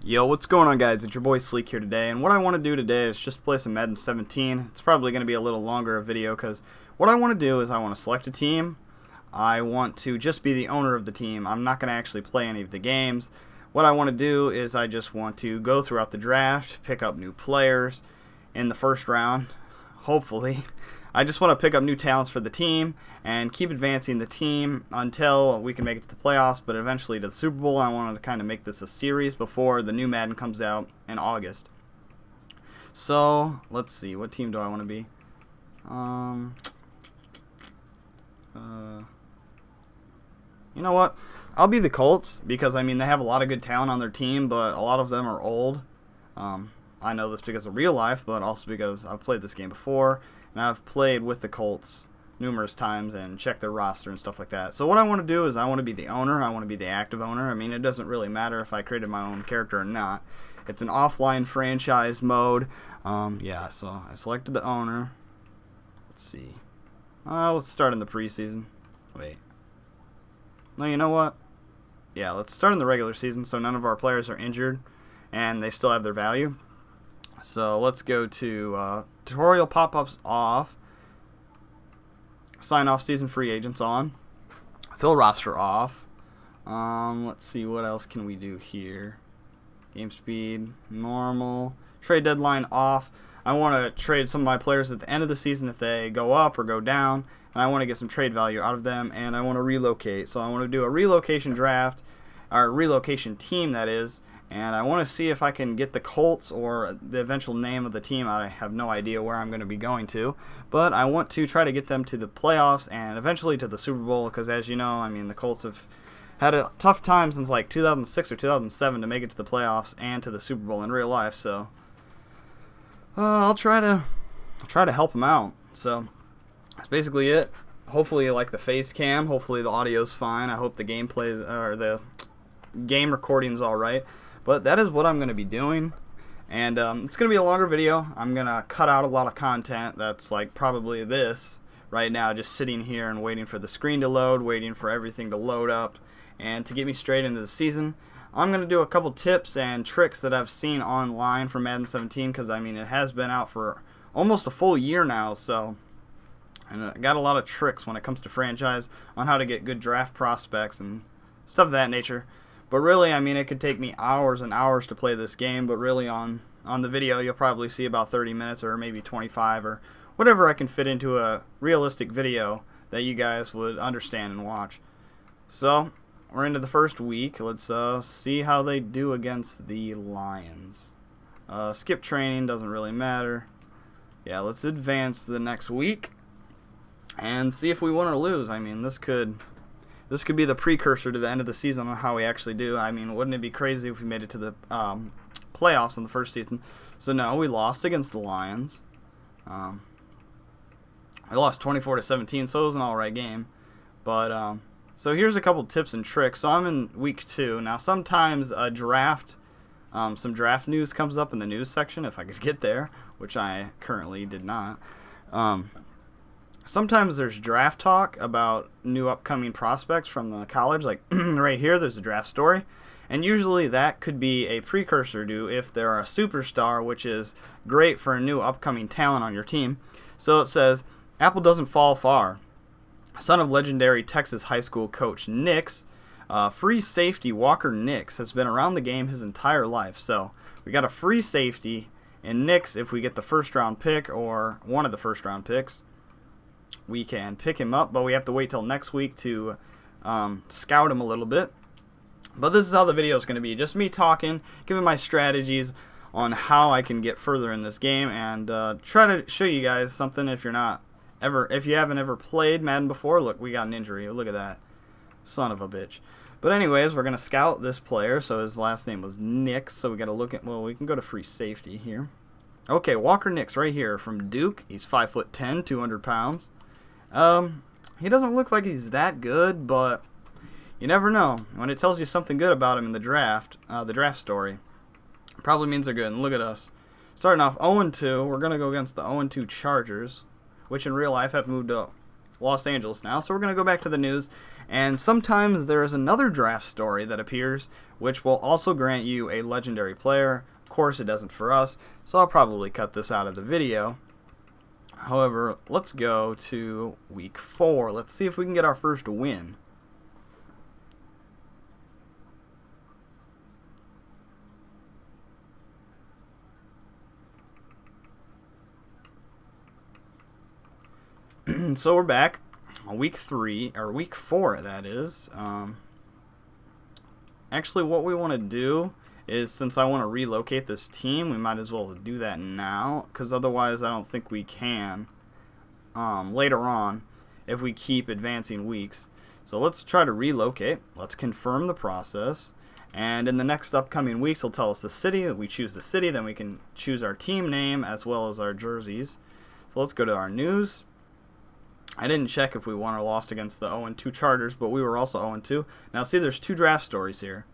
Yo, what's going on, guys? It's your boy Sleek here today, and what I want to do today is just play some Madden 17. It's probably going to be a little longer of video because what I want to do is I want to select a team. I want to just be the owner of the team. I'm not going to actually play any of the games. What I want to do is I just want to go throughout the draft, pick up new players in the first round, hopefully. I just want to pick up new talents for the team and keep advancing the team until we can make it to the playoffs, but eventually to the Super Bowl. I wanted to kind of make this a series before the new Madden comes out in August. So, let's see. What team do I want to be? You know what? I'll be the Colts because, I mean, they have a lot of good talent on their team, but a lot of them are old. I know this because of real life, but also because I've played this game before. And I've played with the Colts numerous times and checked their roster and stuff like that. So what I want to do is I want to be the owner. I want to be the active owner. I mean, it doesn't really matter if I created my own character or not. It's an offline franchise mode. Yeah, so I selected the owner. Let's see. Let's start in the preseason. Wait. No, you know what? Yeah, let's start in the regular season so none of our players are injured and they still have their value. So let's go to tutorial pop-ups off, sign off season free agents on, fill roster off. Let's see, what else can we do here? Game speed, normal, trade deadline off. I want to trade some of my players at the end of the season if they go up or go down, and I want to get some trade value out of them, and I want to relocate. So I want to do a relocation draft, or relocation team, that is. And I want to see if I can get the Colts or the eventual name of the team. I have no idea where I'm going to be going to. But I want to try to get them to the playoffs and eventually to the Super Bowl. Because as you know, I mean, the Colts have had a tough time since like 2006 or 2007 to make it to the playoffs and to the Super Bowl in real life. So I'll try to help them out. So that's basically it. Hopefully you like the face cam. Hopefully the audio's fine. I hope the gameplay or the game recording's all right. But that is what I'm going to be doing, and it's going to be a longer video. I'm going to cut out a lot of content that's like probably this right now, just sitting here and waiting for the screen to load, waiting for everything to load up, and to get me straight into the season. I'm going to do a couple tips and tricks that I've seen online for Madden 17, because I mean it has been out for almost a full year now, so and I got a lot of tricks when it comes to franchise on how to get good draft prospects and stuff of that nature. But really, I mean, it could take me hours and hours to play this game, but really on the video, you'll probably see about 30 minutes or maybe 25 or whatever I can fit into a realistic video that you guys would understand and watch. So, we're into the first week. Let's see how they do against the Lions. Skip training, doesn't really matter. Yeah, let's advance to the next week and see if we win or lose. I mean, this could be the precursor to the end of the season on how we actually do. I mean, wouldn't it be crazy if we made it to the playoffs in the first season? So no, we lost against the Lions. We lost 24-17, so it was an alright game. But so here's a couple tips and tricks. So I'm in week 2 now. Sometimes a draft, some draft news comes up in the news section if I could get there, which I currently did not. Sometimes there's draft talk about new upcoming prospects from the college, like right here there's a draft story, and usually that could be a precursor to if they're a superstar, which is great for a new upcoming talent on your team. So it says, Apple doesn't fall far. Son of legendary Texas high school coach Nix, free safety Walker Nix has been around the game his entire life. So we got a free safety in Nix. If we get the first round pick or one of the first round picks, we can pick him up, but we have to wait till next week to scout him a little bit. But this is how the video is going to be. Just me talking, giving my strategies on how I can get further in this game, and try to show you guys something if you haven't ever played Madden before. Look, we got an injury. Look at that. Son of a bitch. But anyways, we're going to scout this player. So his last name was Nix. So we got to look at, well, we can go to free safety here. Okay, Walker Nix right here from Duke. He's 5'10", 200 pounds. He doesn't look like he's that good, but you never know. When it tells you something good about him in the draft story, probably means they're good. And look at us. Starting off 0-2, we're going to go against the 0-2 Chargers, which in real life have moved up Los Angeles now. So we're going to go back to the news. And sometimes there is another draft story that appears, which will also grant you a legendary player. Of course, it doesn't for us, so I'll probably cut this out of the video. However, let's go to week 4. Let's see if we can get our first win. So we're back on week 3, or week 4 that is. Actually, what we want to do is, since I want to relocate this team, we might as well do that now, because otherwise I don't think we can later on if we keep advancing weeks. So let's try to relocate. Let's confirm the process, and in the next upcoming weeks it'll tell us the city. We choose the city, then we can choose our team name as well as our jerseys. So let's go to our news. I didn't check if we won or lost against the 0-2 Chargers, but we were also 0-2. Now see, there's 2 draft stories here.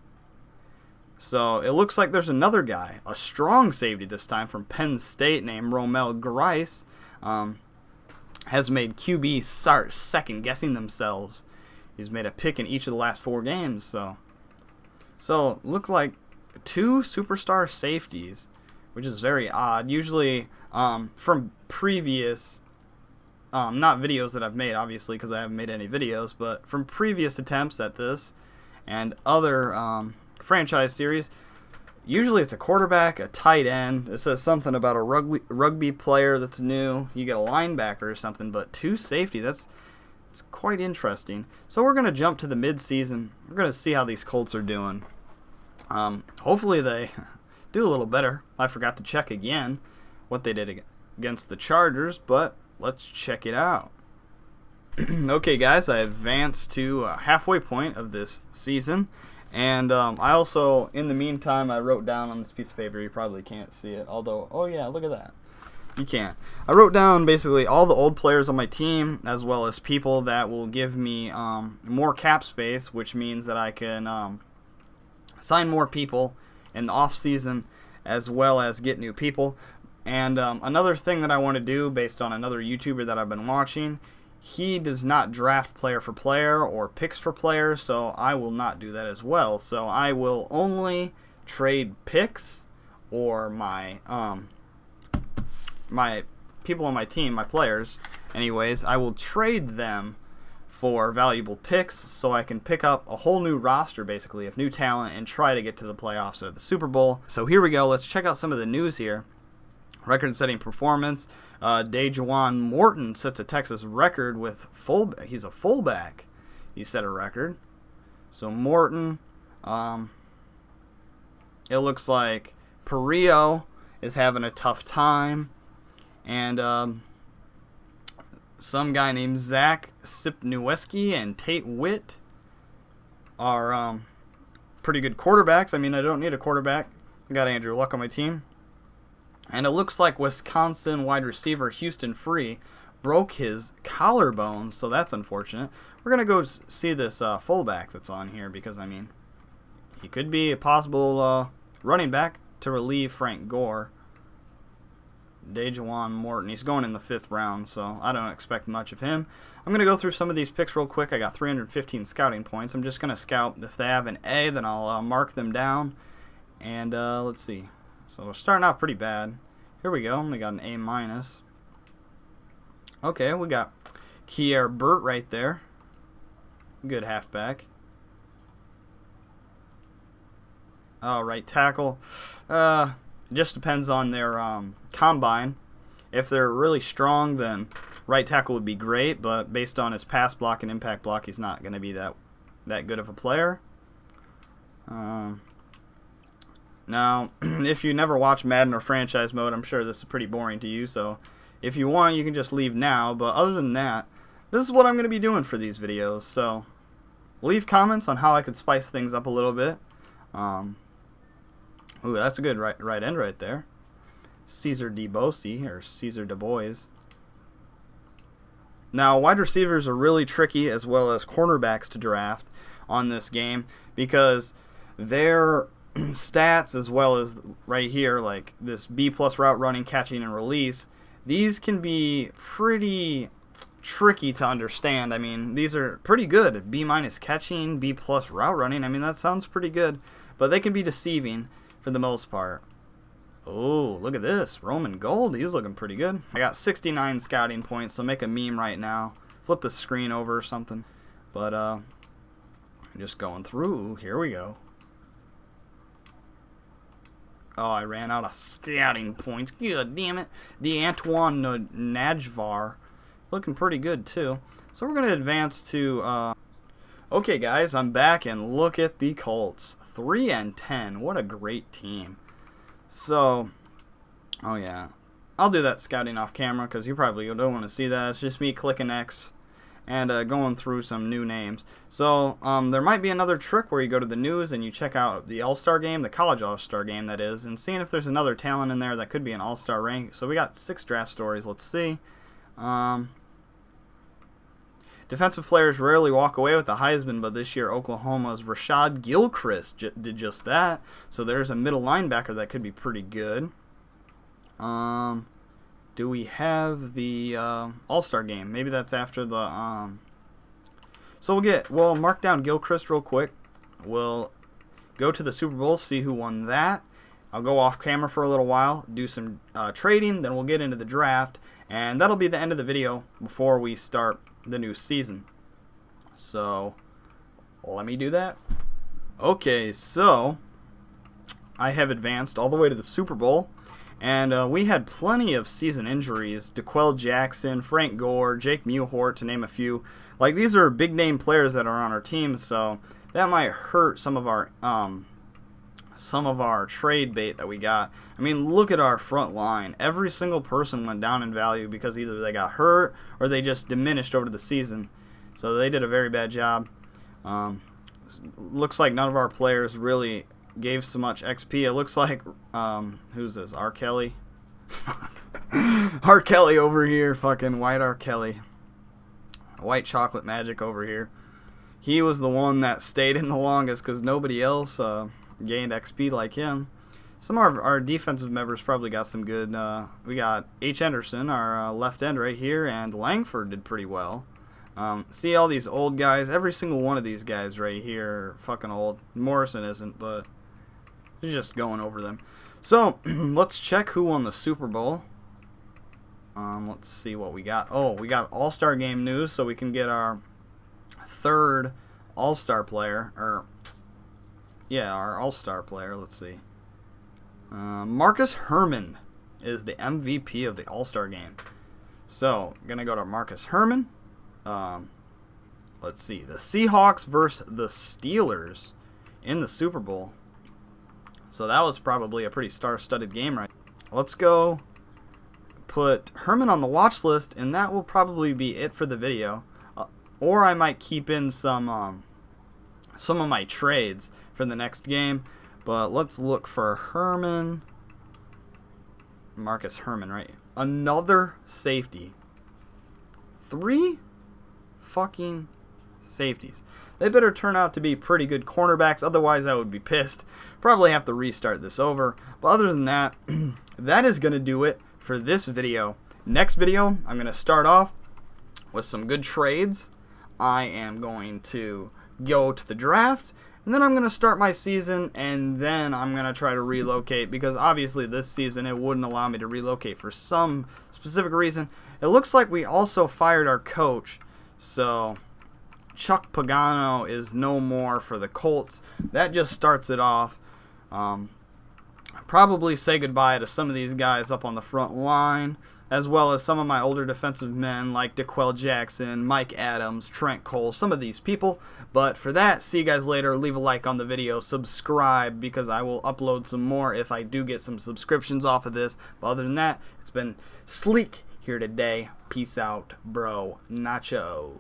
So it looks like there's another guy, a strong safety this time from Penn State named Romel Grice, has made QB start second guessing themselves. He's made a pick in each of the last 4 games. So look like 2 superstar safeties, which is very odd. Usually from previous not videos that I've made, obviously, because I haven't made any videos, but from previous attempts at this and other franchise series, usually it's a quarterback, a tight end. It says something about a rugby player that's new. You get a linebacker or something, but 2 safety, it's quite interesting. So we're going to jump to the mid-season. We're going to see how these Colts are doing. Hopefully they do a little better. I forgot to check again what they did against the Chargers, but let's check it out. Okay, guys, I advanced to halfway point of this season, and I also, in the meantime, I wrote down on this piece of paper. You probably can't see it, although, oh yeah, look at that. You can't. I wrote down basically all the old players on my team, as well as people that will give me more cap space, which means that I can sign more people in the off season, as well as get new people. And another thing that I want to do, based on another YouTuber that I've been watching, he does not draft player for player or picks for players, so I will not do that as well. So I will only trade picks, or my people on my team, my players, anyways, I will trade them for valuable picks, so I can pick up a whole new roster, basically, of new talent and try to get to the playoffs or the Super Bowl. So here we go. Let's check out some of the news here. Record-setting performance. Dejuan Morton sets a Texas record with he's a fullback. He set a record. So Morton, it looks like Perillo is having a tough time, and some guy named Zach Sipniewski and Tate Witt are pretty good quarterbacks. I mean, I don't need a quarterback. I got Andrew Luck on my team. And it looks like Wisconsin wide receiver Houston Free broke his collarbone, so that's unfortunate. We're going to go see this fullback that's on here, because, I mean, he could be a possible running back to relieve Frank Gore. Dejuan Morton, he's going in the 5th round, so I don't expect much of him. I'm going to go through some of these picks real quick. I got 315 scouting points. I'm just going to scout. If they have an A, then I'll mark them down. And let's see. So we're starting out pretty bad. Here we go. We got an A-. Okay, we got Kier Burt right there. Good halfback. Right tackle. It just depends on their combine. If they're really strong, then right tackle would be great, but based on his pass block and impact block, he's not going to be that good of a player. Now, if you never watch Madden or franchise mode, I'm sure this is pretty boring to you, so if you want, you can just leave now. But other than that, this is what I'm going to be doing for these videos, so leave comments on how I could spice things up a little bit. Ooh, that's a good right end right there. Caesar DeBosi, or Caesar DeBois. Now, wide receivers are really tricky, as well as cornerbacks, to draft on this game, because their stats, as well as right here, like this B+ route running, catching, and release, these can be pretty tricky to understand. I mean, these are pretty good. B- catching, B+ route running. I mean, that sounds pretty good, but they can be deceiving for the most part. Oh, look at this. Roman Gold. He's looking pretty good. I got 69 scouting points, so make a meme right now. Flip the screen over or something. But, just going through. Here we go. Oh, I ran out of scouting points. God damn it. The Antoine Najvar. Looking pretty good, too. So we're going to advance to... Okay, guys, I'm back, and look at the Colts. 3-10. What a great team. So, oh yeah, I'll do that scouting off camera because you probably don't want to see that. It's just me clicking X and going through some new names. So there might be another trick where you go to the news and you check out the All-Star game, the college All-Star game that is, and seeing if there's another talent in there that could be an All-Star rank. So we got 6 draft stories. Let's see. Defensive players rarely walk away with the Heisman, but this year Oklahoma's Rashad Gilchrist did just that. So there's a middle linebacker that could be pretty good. Do we have the All-Star game? Maybe that's after the... So we'll mark down Gilchrist real quick. We'll go to the Super Bowl, see who won that. I'll go off camera for a little while, do some trading, then we'll get into the draft. And that'll be the end of the video before we start the new season. So let me do that. Okay, so I have advanced all the way to the Super Bowl, and we had plenty of season injuries. DeQuell Jackson, Frank Gore, Jake Muhort, to name a few. Like, these are big name players that are on our team, so that might hurt some of our trade bait that we got. I mean, look at our front line. Every single person went down in value because either they got hurt or they just diminished over the season. So they did a very bad job. Looks like none of our players really gave so much XP. It looks like, who's this? R. Kelly? R. Kelly over here. Fucking White R. Kelly. White Chocolate Magic over here. He was the one that stayed in the longest because nobody else gained XP like him. Some of our defensive members probably got some good. We got H. Anderson, our left end right here, and Langford did pretty well. See all these old guys? Every single one of these guys right here are fucking old. Morrison isn't, but he's just going over them. So let's check who won the Super Bowl. Let's see what we got. Oh, we got All-Star game news, so we can get our third All-Star player, or yeah, our All-Star player. Let's see. Marcus Herman is the MVP of the All-Star game. So, I'm going to go to Marcus Herman. Let's see. The Seahawks versus the Steelers in the Super Bowl. So, that was probably a pretty star-studded game, right? Let's go put Herman on the watch list, and that will probably be it for the video. Or I might keep in some of my trades for the next game. But let's look for Herman. Marcus Herman, right? Another safety. 3 fucking safeties. They better turn out to be pretty good cornerbacks. Otherwise, I would be pissed. Probably have to restart this over. But other than that, that is going to do it for this video. Next video, I'm going to start off with some good trades. I am going to go to the draft. And then I'm going to start my season, and then I'm going to try to relocate, because obviously this season it wouldn't allow me to relocate for some specific reason. It looks like we also fired our coach, so Chuck Pagano is no more for the Colts. That just starts it off. Probably say goodbye to some of these guys up on the front line, as well as some of my older defensive men like DeQuell Jackson, Mike Adams, Trent Cole, some of these people. But for that, see you guys later. Leave a like on the video. Subscribe, because I will upload some more if I do get some subscriptions off of this. But other than that, it's been sleek here today. Peace out, bro. Nacho.